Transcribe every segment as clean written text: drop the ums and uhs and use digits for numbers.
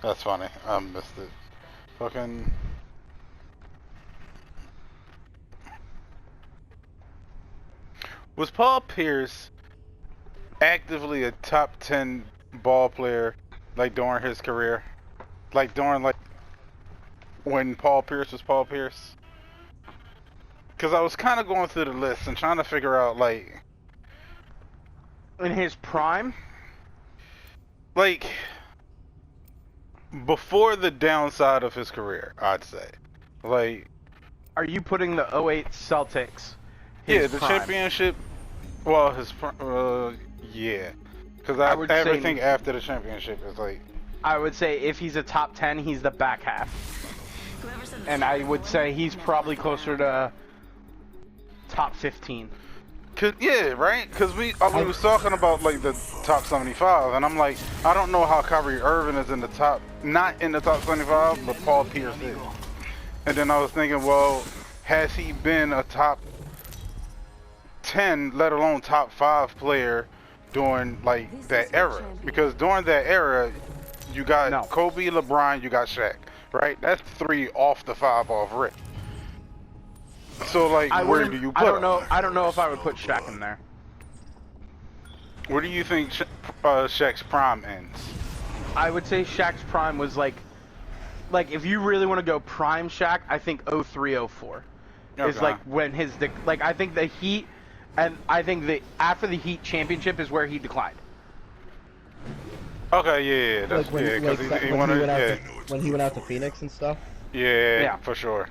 That's funny. I missed it. Fucking. Was Paul Pierce actively a top 10 ball player, like during his career? Like during when Paul Pierce was Paul Pierce? Because I was kind of going through the list and trying to figure out like. In his prime? Like. Before the downside of his career, I'd say. Like. Are you putting the '08 Celtics? Yeah, the prime? championship. Well, yeah. Because everything after the championship is like. I would say if he's a top 10, he's the back half. And I would say he's probably closer to top 15. Yeah, right? Because we was talking about like the top 75, and I'm like, I don't know how Kyrie Erving is in the top, not in the top 75, but Paul Pierce is. And then I was thinking, well, has he been a top 10, let alone top 5 player during like that era? Because during that era, you got Kobe, LeBron, you got Shaq, right? That's 3 off the 5 off rip. So like, where do you put him? I don't know if I would put Shaq in there. Where do you think Shaq's prime ends? I would say Shaq's prime was like if you really want to go prime Shaq, I think 03, 04 is like when his I think the Heat, and I think after the Heat championship is where he declined. Okay, yeah, that's when he went out to Phoenix and stuff. Yeah, for sure.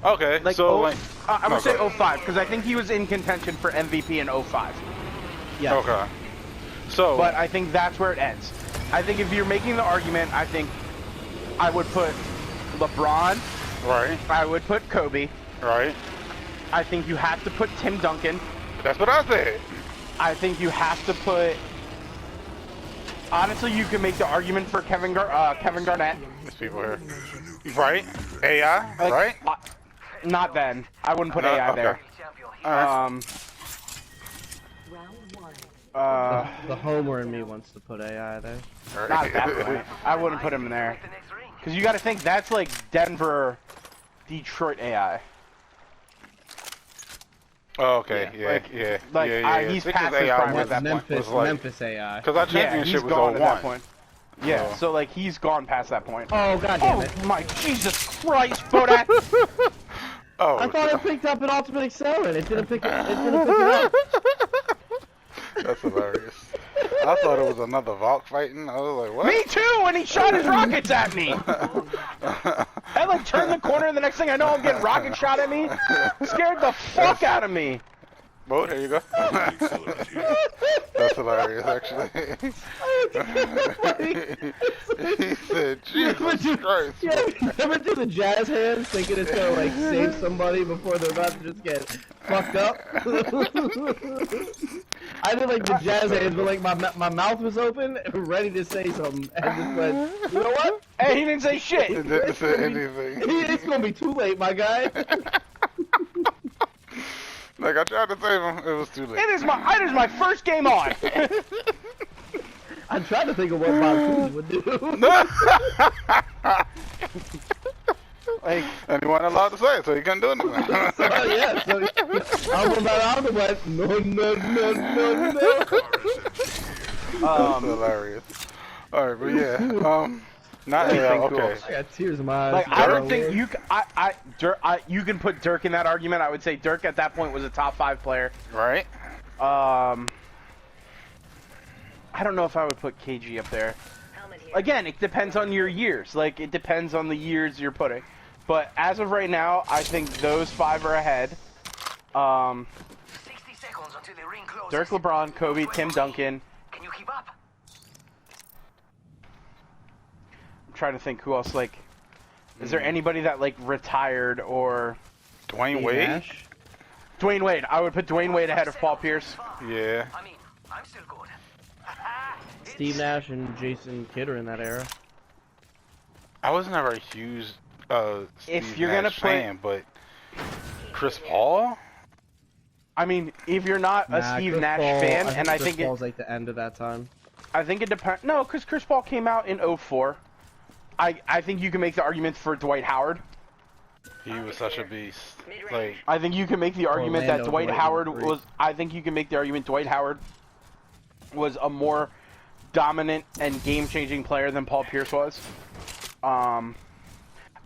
Okay, so I would say 05 because I think he was in contention for MVP in 05. Yeah. Okay. So. But I think that's where it ends. I think if you're making the argument, I think I would put LeBron. Right. I would put Kobe. Right. I think you have to put Tim Duncan. That's what I said. I think you have to put. Honestly, you can make the argument for Kevin Garnett. There's people here. Right. AI. Right. Not then. I wouldn't put AI there. The homer in me wants to put AI there. Not at that point. I wouldn't put him in there. Because you got to think that's like Denver, Detroit AI. Oh, okay. He's past his prime at that point. Memphis AI. Because our championship was gone 01. At that point. Yeah, so like he's gone past that point. Oh god damn it! Oh my Jesus Christ, Bodak! Oh, I thought it picked up an ultimate accelerant. It didn't pick it. It didn't pick it up. That's hilarious. I thought it was another Valk fighting. I was like, what? Me too. When he shot his rockets at me. I like turned the corner, and the next thing I know, I'm getting rocket shot at me. Scared the fuck out of me. Bo, there you go. That's hilarious, actually. He said, Jesus Christ. Yeah, ever do the jazz hands thinking it's gonna like save somebody before they're about to just get fucked up? I did like the jazz hands, but like my mouth was open, ready to say something, and just went, you know what? Hey, he didn't say shit. He didn't say anything. It's gonna be too late, my guy. Like, I tried to save him, it was too late. It is my first game on. I tried to think of what Bob would do. Like, and he wasn't allowed to say it, so he couldn't do anything. Yeah, so I went out and went, no. That's hilarious. Alright, but yeah, not okay. I got tears in my eyes. Like, I don't think you you can put Dirk in that argument. I would say Dirk at that point was a top 5 player. Right. I don't know if I would put KG up there. Again, it depends on your years. Like, it depends on the years you're putting. But as of right now, I think those 5 are ahead. 60 seconds until the ring closes. Dirk, LeBron, Kobe, Tim Duncan. Can you keep up? I'm trying to think who else, like... Is there anybody that, like, retired or... Dwayne Wade? Dwayne Wade. I would put Dwayne Wade ahead of Paul Pierce. Yeah. I mean, I'm still good. Steve Nash and Jason Kidd are in that era. I was never a huge if you're gonna fan, but Chris Paul? I mean, if you're not a Steve Nash fan, and I think Chris Paul's like the end of that time. I think it depends. No, because Chris Paul came out in 04. I think you can make the argument for Dwight Howard. He was such a beast. Like, I think you can make the argument that Orlando Dwight Dwight Howard was great. was. I think you can make the argument Dwight Howard was a more dominant and game-changing player than Paul Pierce was.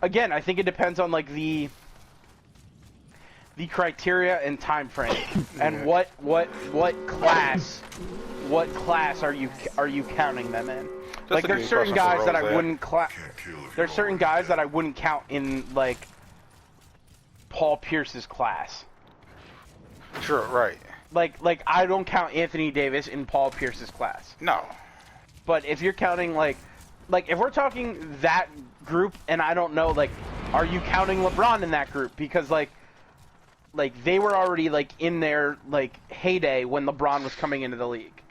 Again, I think it depends on like the criteria and time frame, and what class are you counting them in? Like there's certain guys that I wouldn't there's certain guys that I wouldn't count in like Paul Pierce's class. sure, right. Like I don't count Anthony Davis in Paul Pierce's class. No. But if you're counting like if we're talking that group, and I don't know, like, are you counting LeBron in that group? Because like they were already like in their like heyday when LeBron was coming into the league.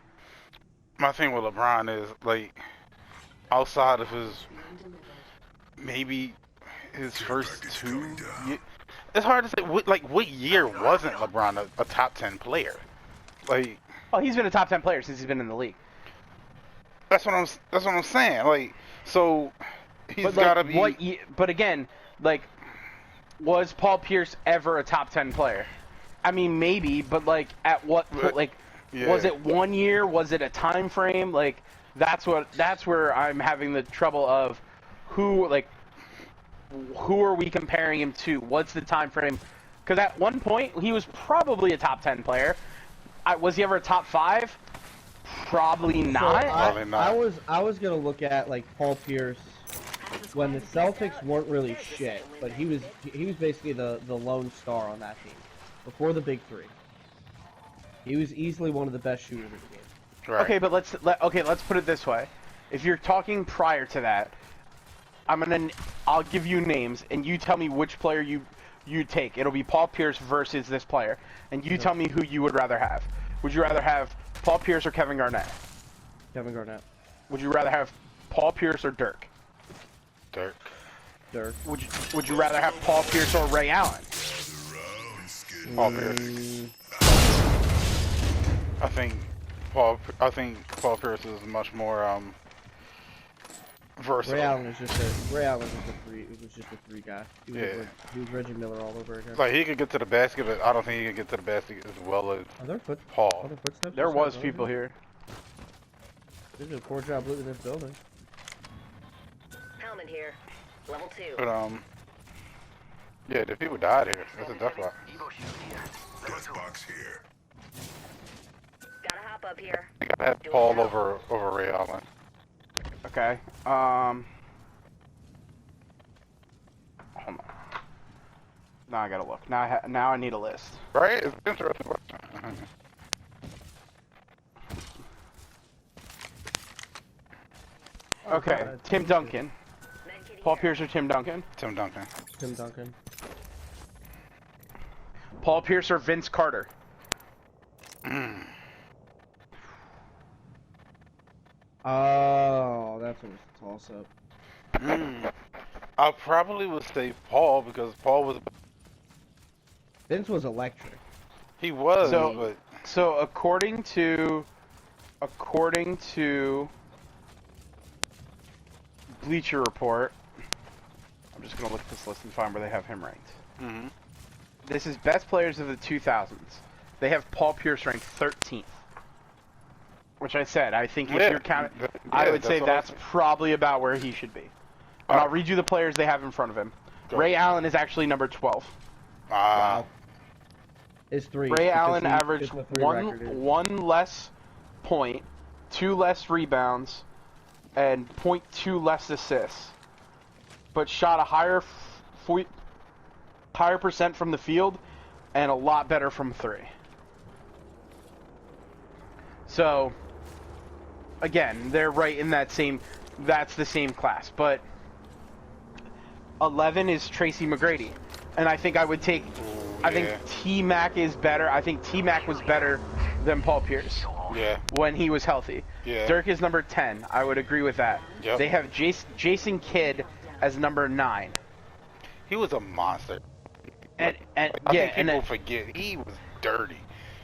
My thing with LeBron is like, outside of maybe his first 2 years, it's hard to say. What year wasn't LeBron a top 10 player? Like, Oh, he's been a top 10 player since he's been in the league. that's what I'm saying. Like, so he's But like, got to be. but again, like, was Paul Pierce ever a top 10 player? I mean, maybe, but like, at what point? Like, Yeah. was it 1 year? Was it a time frame? Like, that's where I'm having the trouble of who are we comparing him to? What's the time frame? Because at one point he was probably a top 10 player. Was he ever a top 5? Probably not. Probably not. I was gonna look at like Paul Pierce when the Celtics weren't really shit, but he was basically the lone star on that team before the big three. He was easily one of the best shooters in the game. Right. Okay, but let's put it this way. If you're talking prior to that, I'll give you names and you tell me which player you take. It'll be Paul Pierce versus this player, and you tell me who you would rather have. Would you rather have Paul Pierce or Kevin Garnett? Kevin Garnett. Would you rather have Paul Pierce or Dirk? Dirk. Dirk. Would you rather have Paul Pierce or Ray Allen? Paul Pierce. I think Paul Pierce is much more versatile. Ray Allen was just a three guy. He was Reggie Miller all over again. Like, he could get to the basket, but I don't think he could get to the basket as well as Are there Paul. footsteps? There was inside the people building? here. They did a poor job looting this building. Helmet here. Level 2. But yeah, the people died here. That's a death box. Evo shield here. Level 2. Box here. Gotta hop up here. I gotta have Paul over Ray Allen. Okay. Hold on. Now I gotta look. Now I need a list. Right? It's interesting. Okay. Tim Duncan. Paul Pierce or Tim Duncan? Tim Duncan. Tim Duncan. Paul Pierce or Vince Carter? Oh, that's what was a toss-up. I probably would say Paul because Paul was. Vince was electric. He was, So- but So according to Bleacher Report, I'm just gonna look at this list and find where they have him ranked. This is best players of the 2000s. They have Paul Pierce ranked 13th, which I said I think if Yeah, you're counting, th- I yeah, would say that's what I that's probably about where he should be. And I'll read you the players they have in front of him. Go. Ray Allen is actually number 12. It's 3. Ray because Allen he- averaged it's a 3 record, dude. one less point, 2 less rebounds, and 0.2 less assists, but shot a higher percent from the field and a lot better from 3. So, again, they're right in that same. That's the same class, but 11 is Tracy McGrady, and I think I would take. I think T-Mac is better. I think T-Mac was better than Paul Pierce yeah, when he was healthy. Yeah. Dirk is number 10. I would agree with that. Yep. They have Jason Kidd as number 9. he was a monster. And I yeah, think people forget he was dirty.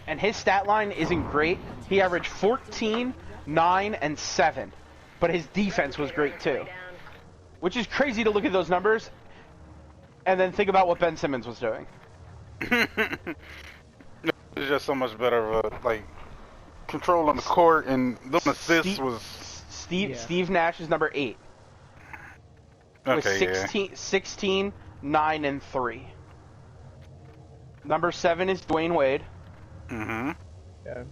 and his stat line isn't great. He averaged 14, 9, and 7, but his defense was great too. Which is crazy to look at those numbers and then think about what Ben Simmons was doing. It's just so much better of a, like, control on the court, and the assists was... Steve Nash is number 8. Okay, with 16, 9, and 3. Number 7 is Dwayne Wade. Mm-hmm. Yeah.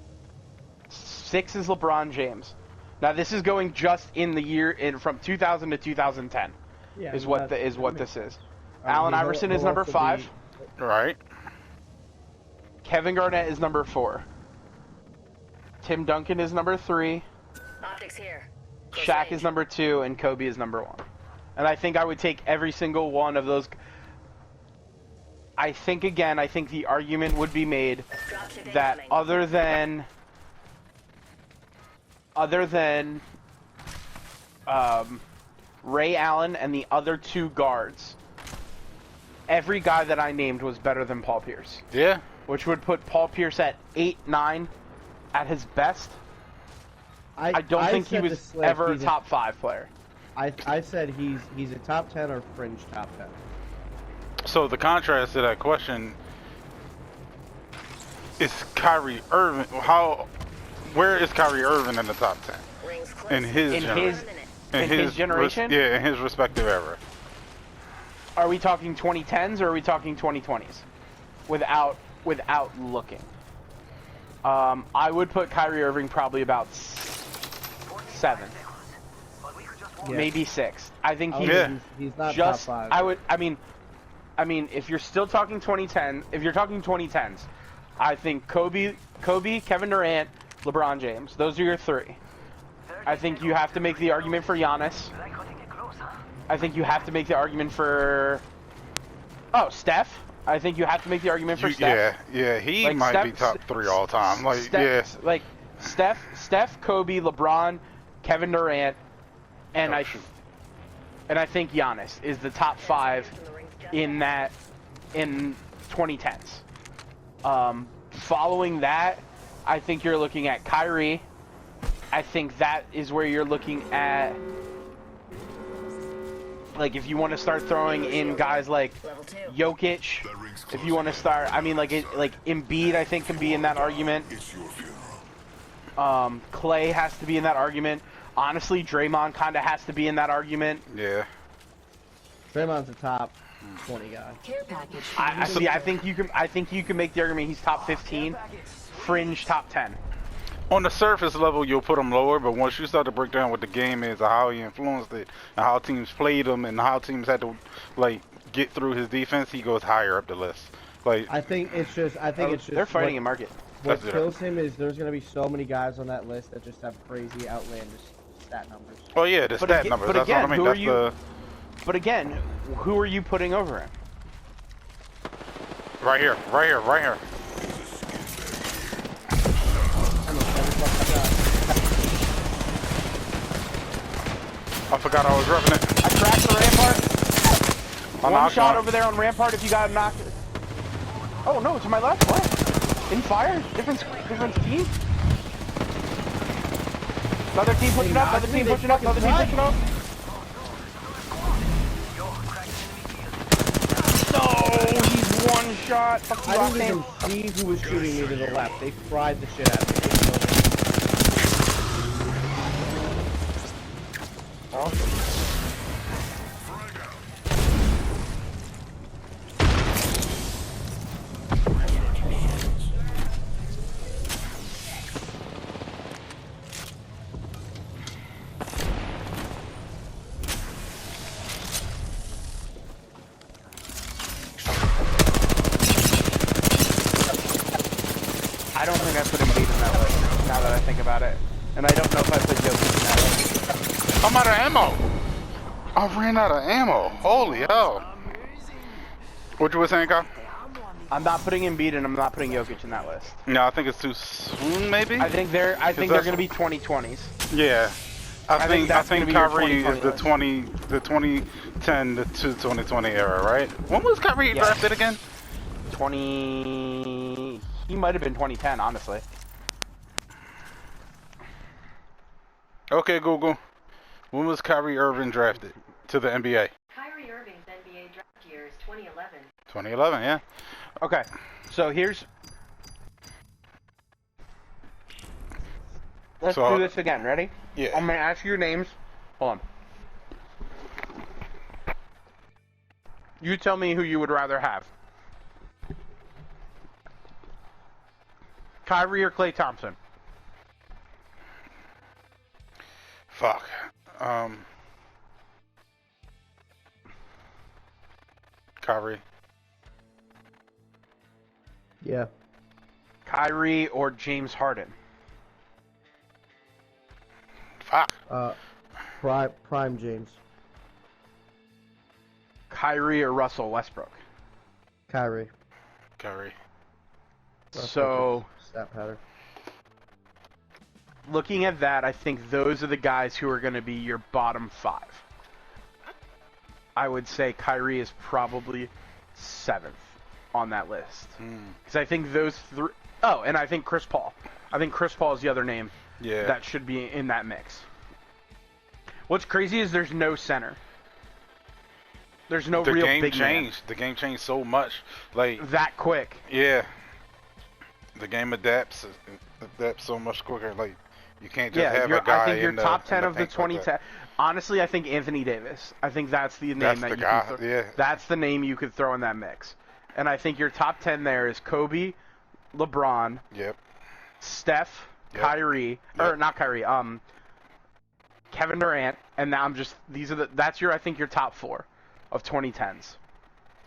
6 is LeBron James. Now this is going just in the year from 2000 to 2010. Yeah, is what this is. Allen he'll Iverson is number also 5. Right. Kevin Garnett is number 4. Tim Duncan is number 3. Optics here. Shaq is number 2, and Kobe is number 1. And I think I would take every single one of those. I think the argument would be made that other than Ray Allen and the other 2 guards, every guy that I named was better than Paul Pierce. Yeah. Which would put Paul Pierce at 8, 9 at his best. I don't think he was ever a top 5 player. I said he's a top 10 or fringe top 10. So the contrast to that question is Kyrie Erving. Where is Kyrie Erving in the top 10? In his generation? Yeah, in his respective era. Are we talking 2010s or are we talking 2020s? Without looking. I would put Kyrie Erving probably about 7th. Yeah. Maybe 6th. I think he's not just top 5. I mean, if you're still talking 2010, if you're talking 2010s, I think Kobe, Kevin Durant, LeBron James. Those are your 3. I think you have to make the argument for Giannis. I think you have to make the argument for Steph. I think you have to make the argument for Steph. Yeah, he might be top 3 all time. Steph, Kobe, LeBron, Kevin Durant, and I think Giannis is the top 5 in 2010s. Following that, I think you're looking at Kyrie. I think that is where you're looking at, like, if you want to start throwing in guys like Jokic, if you want to start, Embiid, I think, can be in that argument. Clay has to be in that argument. Honestly, Draymond kind of has to be in that argument. Yeah. Draymond's a top 20 guy. I think you can make the argument he's top 15, fringe top 10. On the surface level, you'll put him lower, but once you start to break down what the game is, and how he influenced it, and how teams played him, and how teams had to get through his defense, he goes higher up the list. I think it's just they're fighting a market. What kills him is there's going to be so many guys on that list that just have crazy, outlandish stat numbers. Oh yeah, the stat numbers. That's what I mean. But again, who are you putting over him? Right here. I forgot I was roughing it. I cracked the Rampart. One shot over there on Rampart if you got him knocked. Oh no, to my left. What? In fire? Different team? Another team pushing up, another team pushing up, another team pushing up. No, he's one shot. I didn't even see who was shooting me to the left. They fried the shit out of me. Awesome. I don't think I put Embiid in that list, now that I think about it. And I don't know if I put Jokic in that list. I'm out of ammo. I ran out of ammo. Holy hell. What you were saying, Kyle? I'm not putting Embiid and I'm not putting Jokic in that list. No, I think it's too soon, maybe? I think they're going to be 2020s. Yeah. I think Kyrie is the 2010 to 2020 era, right? When was Kyrie drafted again? He might have been 2010, honestly. Okay, Google. When was Kyrie Erving drafted? to the NBA. Kyrie Erving's NBA draft year is 2011. 2011, yeah. Okay, so here's... Let's do this again. Ready? Yeah. I'm going to ask you your names. Hold on. You tell me who you would rather have. Kyrie or Klay Thompson? Fuck. Kyrie. Yeah. Kyrie or James Harden? Fuck. Prime James. Kyrie or Russell Westbrook? Kyrie. Kyrie. So, Stat pattern. looking at that, I think those are the guys who are going to be your bottom 5. I would say Kyrie is probably 7th on that list. Because I think those 3... Oh, and I think Chris Paul. I think Chris Paul is the other name that should be in that mix. What's crazy is there's no center. There's no real big man. The game changed so much. Like that quick. Yeah. The game adapts so much quicker. Like you can't just have a guy. I think your in top the, 10 in the of the 2010. Honestly, I think Anthony Davis. I think that's the name that's that the you guy. could throw. Yeah. That's the name you could throw in that mix. And I think your top 10 there is Kobe, LeBron, Yep. Steph, Yep. Kyrie, Yep. or not Kyrie, Kevin Durant, and now that's I think your top 4 of 2010s.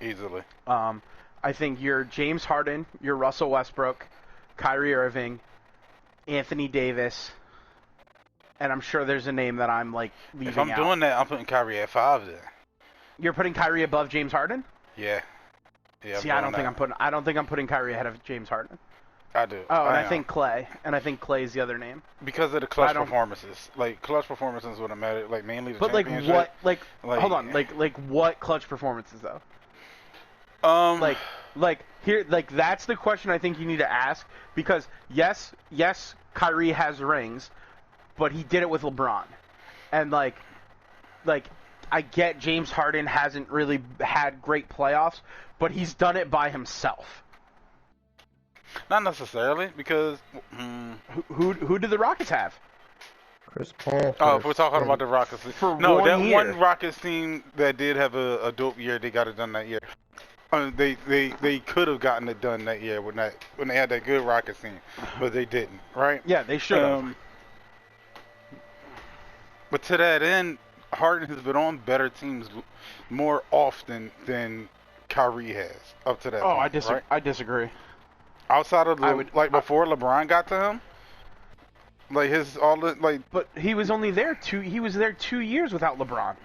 Easily. I think you're James Harden, you're Russell Westbrook, Kyrie Irving, Anthony Davis, and I'm sure there's a name that I'm like leaving If I'm out. doing that, I'm putting Kyrie at 5 then. You're putting Kyrie above James Harden? Yeah. Yeah. See, I don't think I'm putting Kyrie ahead of James Harden. I do. Oh, and I am. think Clay, and I think Clay's the other name. Because of the clutch performances. Like clutch performances would have mattered. Like mainly the championship. But like what? Hold on. Like what clutch performances though? Like here, like that's the question I think you need to ask because yes, Kyrie has rings, but he did it with LeBron, and like I get James Harden hasn't really had great playoffs, but he's done it by himself. Not necessarily because. Who did the Rockets have? Chris Paul. Oh, if we're talking about the Rockets. For no, 1 that year. one Rockets team that did have a dope year, they got it done that year. They could have gotten it done that year when they had that good Rockets team, but they didn't, right? Yeah, they should have. But to that end, Harden has been on better teams more often than Kyrie has up to that point. Right? I disagree. Outside of before LeBron got to him, But he was only there He was there 2 years without LeBron.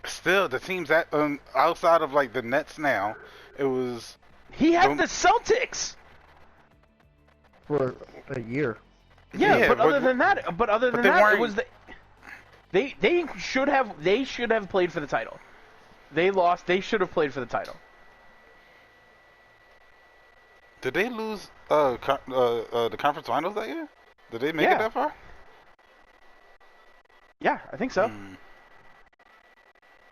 Still, the teams that outside of like the Nets now, it was. He had the Celtics for a year. Yeah, but other than that, it was they should have played for the title. They lost. They should have played for the title. Did they lose the conference finals that year? Did they make it that far? Yeah, I think so.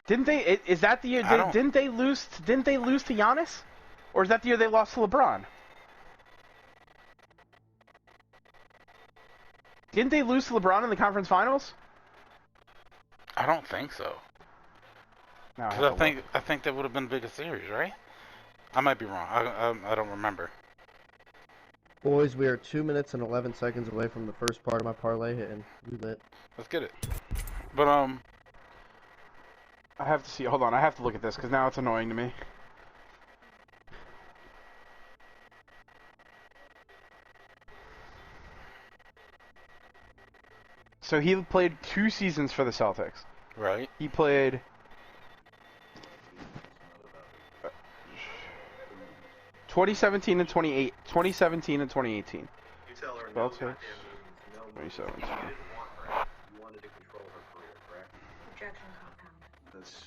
Didn't they? Is that the year? Didn't they lose? Didn't they lose to Giannis? Or is that the year they lost to LeBron? Didn't they lose to LeBron in the conference finals? I don't think so. No, I think that would have been the biggest series, right? I might be wrong. I don't remember. Boys, we are 2 minutes and 11 seconds away from the first part of my parlay hitting. We lit. Let's get it. But I have to see. Hold on, I have to look at this because now it's annoying to me. So he played 2 seasons for the Celtics. Right. He played 2017 and 2018. Celtics. 2017. Wanted to control her career, correct? Objection, compound. That's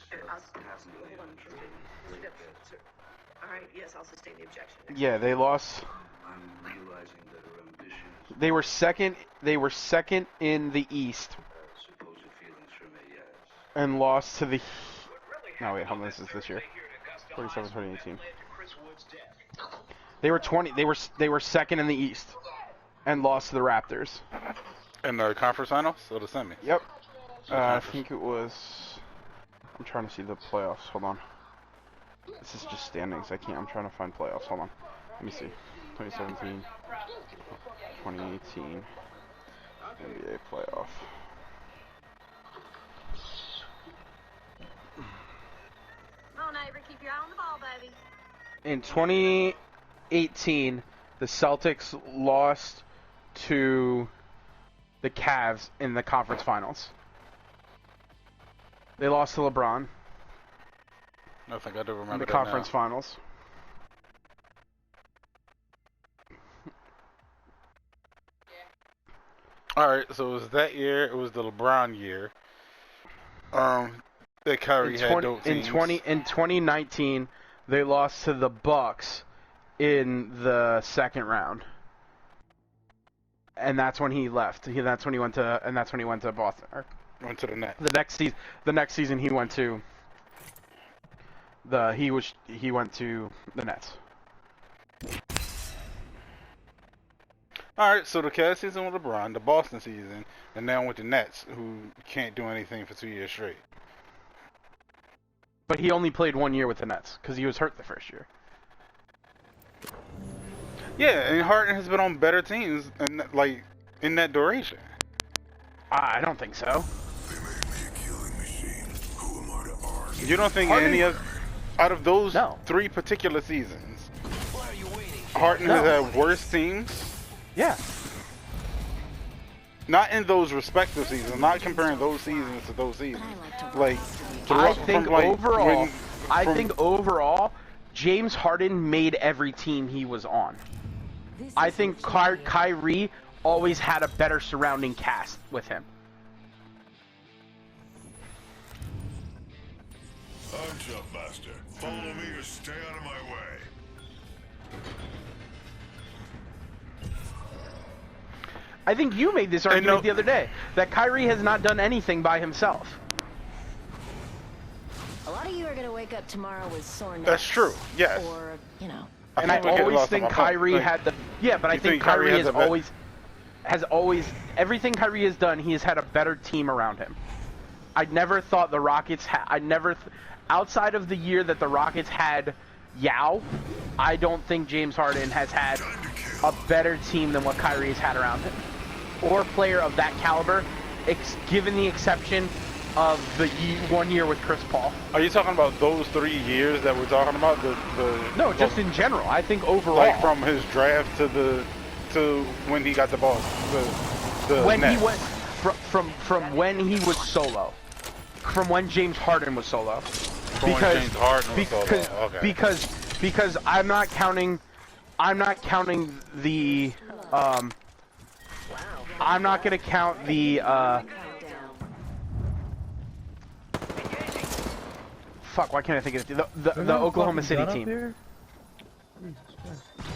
All right, yes, I'll sustain the objection. Yeah, they lost. I'm realizing that her ambitions, They were second. They were second in the East. supposed feelings for me, yes. and lost to the. No wait, hold on. This is this year. 47, 2018. They were 20. They were second in the East, and lost to the Raptors. In the conference finals or the semis? Yep. I think it was. I'm trying to see the playoffs. Hold on. This is just standings. I'm trying to find playoffs. Hold on. Let me see. 2017, 2018 NBA playoff. Come on, Avery, keep your eye on the ball, baby. In 2018, the Celtics lost to the Cavs in the conference finals. They lost to LeBron I think I do remember in the that conference now. finals. All right, so it was that year. It was the LeBron year. That Kyrie had dope teams. In 2019, they lost to the Bucks in the second round, and that's when he left. That's when he went to Boston. Went to the Nets. The next season he went to the Nets. All right, so the Cavs season with LeBron, the Boston season, and now with the Nets, who can't do anything for 2 years straight. But he only played 1 year with the Nets because he was hurt the first year. Yeah, and Harden has been on better teams, and in that duration. I don't think so. They made me a killing machine. Who am I to argue? You don't think out of those No. 3 particular seasons, Harden has had worse teams? Yeah. Not in those respective seasons. Not comparing those seasons to those seasons. I think overall, James Harden made every team he was on. I think Kyrie always had a better surrounding cast with him. I'm Jumpmaster. Follow me or stay out of my way. I think you made this argument the other day, that Kyrie has not done anything by himself. A lot of you are going to wake up tomorrow with sore necks. That's true, yes. Or, you know. And I always think Kyrie had the... Yeah, but I think Kyrie has always... Everything Kyrie has done, he has had a better team around him. I never thought the Rockets outside of the year that the Rockets had Yao, I don't think James Harden has had a better team than what Kyrie has had around him. Or player of that caliber, given the exception of the 1 year with Chris Paul. Are you talking about those 3 years that we're talking about? No, just in general. I think overall. Like from his draft to when he got the ball. When Nets. he went from when he was solo. From when James Harden was solo. Because I'm not counting the I'm not gonna count the fuck, why can't I think of it? The Oklahoma City team.